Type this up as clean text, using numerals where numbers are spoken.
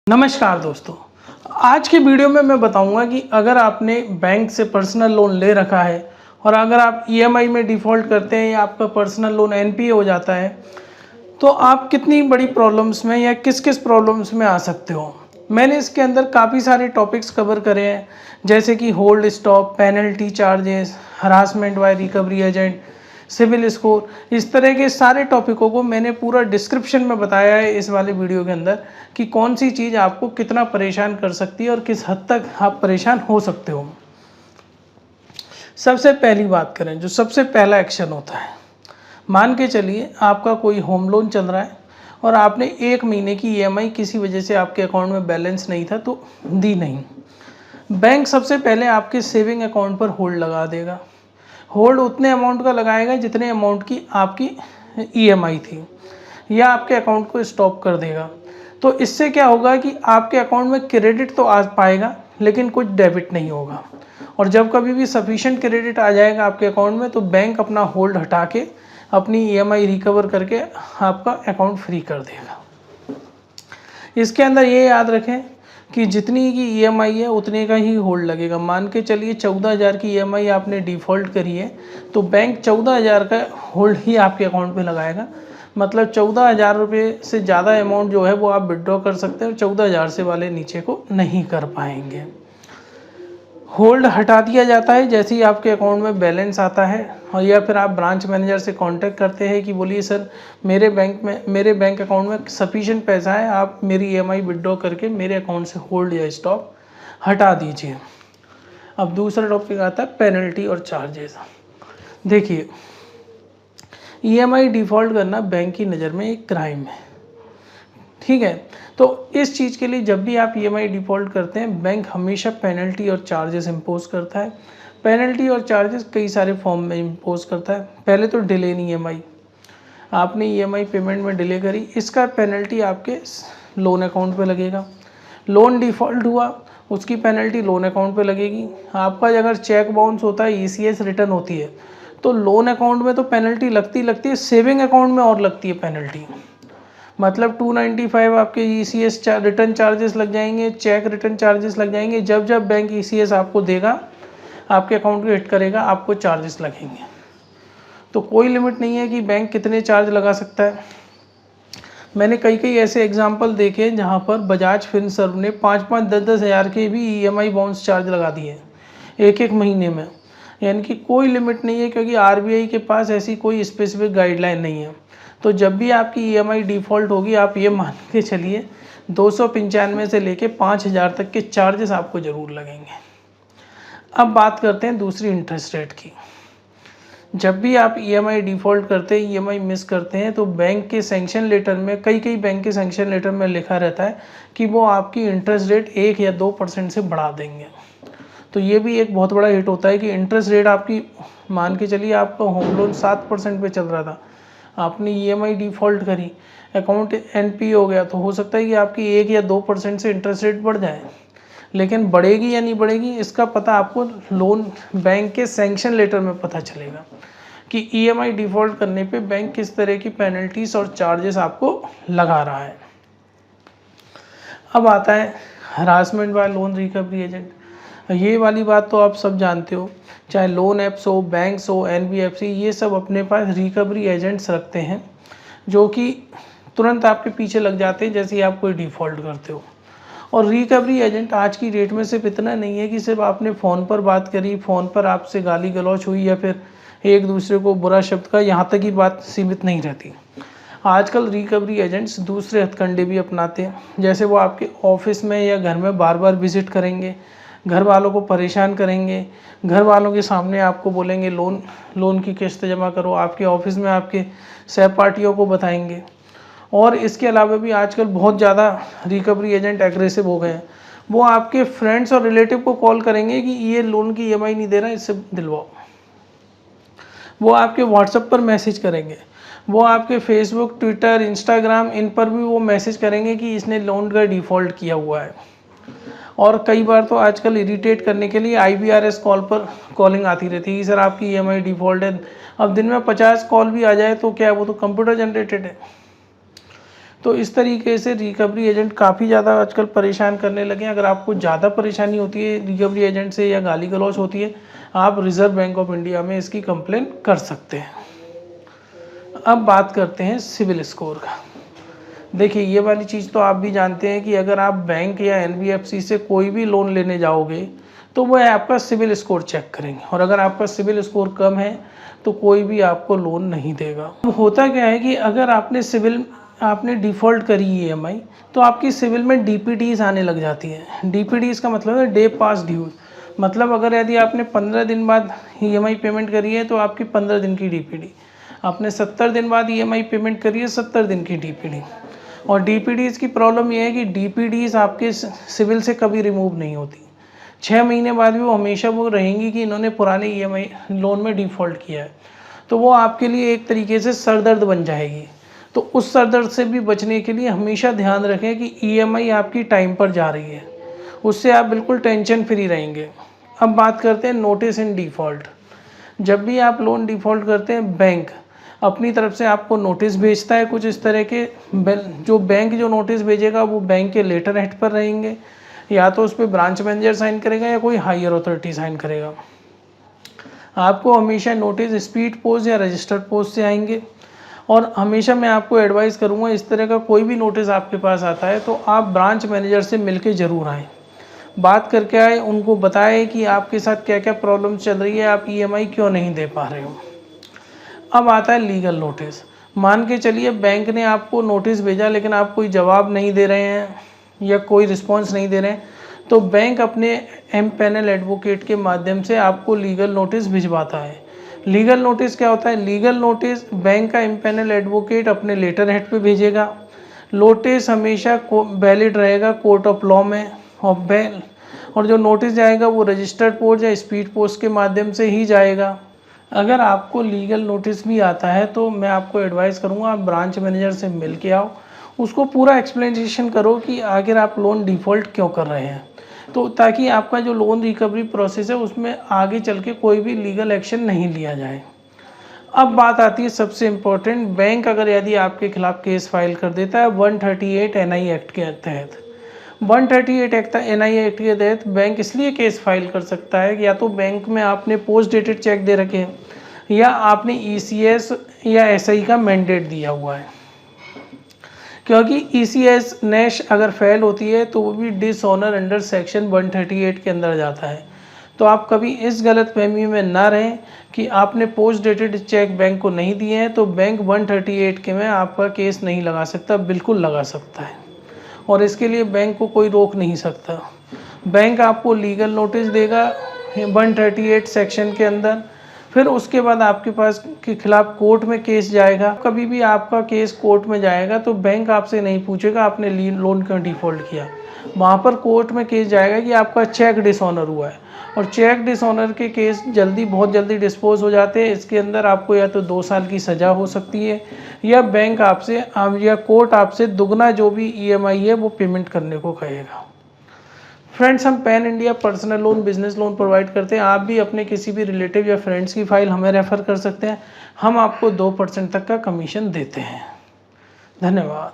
नमस्कार दोस्तों। आज की वीडियो में मैं बताऊंगा कि अगर आपने बैंक से पर्सनल लोन ले रखा है और अगर आप ईएमआई में डिफ़ॉल्ट करते हैं या आपका पर्सनल लोन एनपीए हो जाता है तो आप कितनी बड़ी प्रॉब्लम्स में या किस किस प्रॉब्लम्स में आ सकते हो। मैंने इसके अंदर काफ़ी सारे टॉपिक्स कवर करे हैं, जैसे कि hold stop, penalty charges, harassment by recovery agent, civil score. इस तरह के सारे टॉपिकों को मैंने पूरा डिस्क्रिप्शन में बताया है इस वाले वीडियो के अंदर कि कौन सी चीज़ आपको कितना परेशान कर सकती है और किस हद तक आप परेशान हो सकते हो। सबसे पहली बात करें, जो सबसे पहला एक्शन होता है, मान के चलिए आपका कोई होम लोन चल रहा है और आपने 1 महीने की ईएमआई किसी वजह से आपके अकाउंट में बैलेंस नहीं था तो दी नहीं। बैंक सबसे पहले आपके सेविंग अकाउंट पर होल्ड लगा देगा। होल्ड उतने अमाउंट का लगाएगा जितने अमाउंट की आपकी ईएमआई थी, या आपके अकाउंट को स्टॉप कर देगा। तो इससे क्या होगा कि आपके अकाउंट में क्रेडिट तो आ पाएगा लेकिन कुछ डेबिट नहीं होगा, और जब कभी भी सफिशिएंट क्रेडिट आ जाएगा आपके अकाउंट में तो बैंक अपना होल्ड हटा के अपनी ईएमआई रिकवर करके आपका अकाउंट फ्री कर देगा। इसके अंदर ये याद रखें कि जितनी की ईएमआई है उतने का ही होल्ड लगेगा। मान के चलिए 14,000 की ईएमआई आपने डिफ़ॉल्ट करी है तो बैंक 14,000 का होल्ड ही आपके अकाउंट पे लगाएगा। मतलब 14,000 रुपये से ज़्यादा अमाउंट जो है वो आप विड्रॉ कर सकते हैं और 14,000 से वाले नीचे को नहीं कर पाएंगे। होल्ड हटा दिया जाता है जैसे ही आपके अकाउंट में बैलेंस आता है, और या फिर आप ब्रांच मैनेजर से कांटेक्ट करते हैं कि बोलिए सर मेरे बैंक अकाउंट में सफिशिएंट पैसा है, आप मेरी ईएमआई विड्रॉ करके मेरे अकाउंट से होल्ड या स्टॉप हटा दीजिए। अब दूसरा टॉपिक आता है पेनल्टी और चार्जेस। देखिए, ईएमआई डिफ़ॉल्ट करना बैंक की नज़र में एक क्राइम है, ठीक है। तो इस चीज़ के लिए जब भी आप ईएमआई डिफ़ॉल्ट करते हैं बैंक हमेशा पेनल्टी और चार्जेस इम्पोज करता है। पेनल्टी और चार्जेस कई सारे फॉर्म में इम्पोज करता है। पहले तो डिले इन ईएमआई, आपने ईएमआई पेमेंट में डिले करी, इसका पेनल्टी आपके लोन अकाउंट पे लगेगा। लोन डिफ़ॉल्ट हुआ, उसकी पेनल्टी लोन अकाउंट पे लगेगी। आपका अगर चेक बाउंस होता है, ईसीएस रिटर्न होती है, तो लोन अकाउंट में तो पेनल्टी लगती है, सेविंग अकाउंट में और लगती है पेनल्टी। मतलब 295 आपके ईसीएस रिटर्न चार्जेस लग जाएंगे, चेक रिटर्न चार्जेस लग जाएंगे। जब जब बैंक ईसीएस आपको देगा, आपके अकाउंट को हिट करेगा, आपको चार्जेस लगेंगे। तो कोई लिमिट नहीं है कि बैंक कितने चार्ज लगा सकता है। मैंने कई ऐसे एग्जाम्पल देखे जहाँ पर बजाज फिनसर्व ने 5-5, 10-10 हज़ार के भी ईएमआई बाउंस चार्ज लगा दिए एक महीने में। यानी कि कोई लिमिट नहीं है, क्योंकि आरबीआई के पास ऐसी कोई स्पेसिफिक गाइडलाइन नहीं है। तो जब भी आपकी ईएमआई डिफ़ॉल्ट होगी, आप ये मान के चलिए 295 से लेके 5,000 तक के चार्जेस आपको ज़रूर लगेंगे। अब बात करते हैं दूसरी इंटरेस्ट रेट की। जब भी आप ईएमआई डिफ़ॉल्ट करते हैं, ईएमआई मिस करते हैं, तो बैंक के सैंक्शन लेटर में कई बैंक के सैंक्शन लेटर में लिखा रहता है कि वो आपकी इंटरेस्ट रेट 1 या 2% से बढ़ा देंगे। तो ये भी एक बहुत बड़ा हिट होता है कि इंटरेस्ट रेट आपकी, मान के चलिए आपका होम लोन 7% पे चल रहा था, आपने ईएमआई डिफ़ॉल्ट करी, अकाउंट एनपी हो गया, तो हो सकता है कि आपकी 1 या 2% से इंटरेस्ट रेट बढ़ जाए। लेकिन बढ़ेगी या नहीं बढ़ेगी इसका पता आपको लोन बैंक के सैंक्शन लेटर में पता चलेगा कि ईएमआई डिफ़ॉल्ट करने पे बैंक किस तरह की पेनल्टीज और चार्जेस आपको लगा रहा है। अब आता है harassment bye loan recovery agent. ये वाली बात तो आप सब जानते हो, चाहे लोन ऐप्स हो, बैंक्स हो, एनबीएफसी, ये सब अपने पास रिकवरी एजेंट्स रखते हैं जो कि तुरंत आपके पीछे लग जाते हैं जैसे ही आप कोई डिफ़ॉल्ट करते हो। और रिकवरी एजेंट आज की डेट में सिर्फ इतना नहीं है कि सिर्फ आपने फ़ोन पर बात करी, फ़ोन पर आपसे गाली गलौच हुई या फिर एक दूसरे को बुरा शब्द का, यहाँ तक ही बात सीमित नहीं रहती। आजकल रिकवरी एजेंट्स दूसरे हथकंडे भी अपनाते हैं, जैसे वो आपके ऑफिस में या घर में बार बार विजिट करेंगे, घर वालों को परेशान करेंगे, घर वालों के सामने आपको बोलेंगे लोन की किस्त जमा करो, आपके ऑफिस में आपके सहपाठियों को बताएंगे। और इसके अलावा भी आजकल बहुत ज़्यादा रिकवरी एजेंट एग्रेसिव हो गए हैं। वो आपके फ्रेंड्स और रिलेटिव को कॉल करेंगे कि ये लोन की ईएमआई नहीं दे रहा, इससे दिलवाओ। वो आपके व्हाट्सएप पर मैसेज करेंगे, वो आपके फेसबुक, ट्विटर, इंस्टाग्राम, इन पर भी वो मैसेज करेंगे कि इसने लोन का डिफ़ॉल्ट किया हुआ है। और कई बार तो आजकल इरिटेट करने के लिए आईवीआरएस कॉल पर कॉलिंग आती रहती है कि सर आपकी ईएमआई डिफ़ॉल्ट है। अब दिन में 50 कॉल भी आ जाए तो क्या है, वो तो कंप्यूटर जनरेटेड है। तो इस तरीके से रिकवरी एजेंट काफ़ी ज़्यादा आजकल परेशान करने लगे हैं। अगर आपको ज़्यादा परेशानी होती है रिकवरी एजेंट से या गाली गलौज होती है, आप रिजर्व बैंक ऑफ इंडिया में इसकी कंप्लेन कर सकते हैं। अब बात करते हैं सिविल स्कोर का। देखिए, ये वाली चीज़ तो आप भी जानते हैं कि अगर आप बैंक या एनबीएफसी से कोई भी लोन लेने जाओगे तो वह आपका सिविल स्कोर चेक करेंगे, और अगर आपका सिविल स्कोर कम है तो कोई भी आपको लोन नहीं देगा। होता क्या है कि अगर आपने डिफ़ॉल्ट करी ईएमआई, तो आपकी सिविल में डीपीडीज आने लग जाती है। डीपीडीज का मतलब है डे पास ड्यू। मतलब अगर यदि आपने 15 दिन बाद ईएमआई पेमेंट करी है तो आपकी 15 दिन की डीपीडी, आपने 70 दिन बाद ईएमआई पेमेंट करी है 70 दिन की डीपीडी। और डीपीडीज की प्रॉब्लम ये है कि डीपीडीज आपके सिविल से कभी रिमूव नहीं होती। 6 महीने बाद भी वो हमेशा वो रहेंगी कि इन्होंने पुराने ईएमआई लोन में डिफ़ॉल्ट किया है। तो वो आपके लिए एक तरीके से सरदर्द बन जाएगी। तो उस सरदर्द से भी बचने के लिए हमेशा ध्यान रखें कि ईएमआई आपकी टाइम पर जा रही है, उससे आप बिल्कुल टेंशन फ्री रहेंगे। अब बात करते हैं नोटिस इन डिफ़ॉल्ट। जब भी आप लोन डिफ़ॉल्ट करते हैं, बैंक अपनी तरफ से आपको नोटिस भेजता है कुछ इस तरह के। जो बैंक जो नोटिस भेजेगा वो बैंक के लेटर हेड पर रहेंगे, या तो उस पर ब्रांच मैनेजर साइन करेगा या कोई हायर अथॉरिटी साइन करेगा। आपको हमेशा नोटिस स्पीड पोस्ट या रजिस्टर्ड पोस्ट से आएंगे। और हमेशा मैं आपको एडवाइस करूंगा, इस तरह का कोई भी नोटिस आपके पास आता है तो आप ब्रांच मैनेजर से मिलके ज़रूर आएँ, बात करके आए, उनको बताएं कि आपके साथ क्या क्या प्रॉब्लम चल रही है, आप ईएमआई क्यों नहीं दे पा रहे हो। अब आता है लीगल नोटिस। मान के चलिए बैंक ने आपको नोटिस भेजा लेकिन आप कोई जवाब नहीं दे रहे हैं या कोई रिस्पॉन्स नहीं दे रहे हैं, तो बैंक अपने एम पैनल एडवोकेट के माध्यम से आपको लीगल नोटिस भिजवाता है। लीगल नोटिस क्या होता है? लीगल नोटिस बैंक का एम पैनल एडवोकेट अपने लेटर हेड पे भेजेगा। नोटिस हमेशा वैलिड रहेगा कोर्ट ऑफ लॉ में, और जो नोटिस जाएगा वो रजिस्टर्ड पोस्ट या स्पीड पोस्ट के माध्यम से ही जाएगा। अगर आपको लीगल नोटिस भी आता है तो मैं आपको एडवाइस करूंगा आप ब्रांच मैनेजर से मिल के आओ, उसको पूरा एक्सप्लेनेशन करो कि आखिर आप लोन डिफ़ॉल्ट क्यों कर रहे हैं, तो ताकि आपका जो लोन रिकवरी प्रोसेस है उसमें आगे चल के कोई भी लीगल एक्शन नहीं लिया जाए। अब बात आती है सबसे इम्पोर्टेंट, बैंक अगर यदि आपके खिलाफ केस फाइल कर देता है 138 एनआई एक्ट के तहत। 138 एक्ट एनआई एक्ट के तहत बैंक इसलिए केस फाइल कर सकता है कि या तो बैंक में आपने पोस्ट डेटेड चेक दे रखे हैं या आपने ईसीएस या एसआई का मैंडेट दिया हुआ है। क्योंकि ईसीएस नैश अगर फेल होती है तो वो भी डिसऑनर अंडर सेक्शन 138 के अंदर जाता है। तो आप कभी इस गलत फहमी में ना रहें कि आपने पोस्ट डेटेड चेक बैंक को नहीं दिए हैं तो बैंक 138 के में आपका केस नहीं लगा सकता, बिल्कुल लगा सकता है, और इसके लिए बैंक को कोई रोक नहीं सकता। बैंक आपको लीगल नोटिस देगा 138 सेक्शन के अंदर, फिर उसके बाद आपके पास के खिलाफ कोर्ट में केस जाएगा। कभी भी आपका केस कोर्ट में जाएगा तो बैंक आपसे नहीं पूछेगा आपने लोन क्यों डिफ़ॉल्ट किया, वहाँ पर कोर्ट में केस जाएगा कि आपका चेक डिसऑनर हुआ है, और चेक डिसऑनर के केस बहुत जल्दी डिस्पोज हो जाते हैं। इसके अंदर आपको या तो 2 साल की सज़ा हो सकती है या बैंक आपसे या कोर्ट आपसे दुगना जो भी ईएमआई है वो पेमेंट करने को कहेगा। फ्रेंड्स, हम pan India personal loan, business loan provide करते हैं। आप भी अपने किसी भी रिलेटिव या फ्रेंड्स की फ़ाइल हमें रेफ़र कर सकते हैं। हम आपको 2% तक का कमीशन देते हैं। धन्यवाद।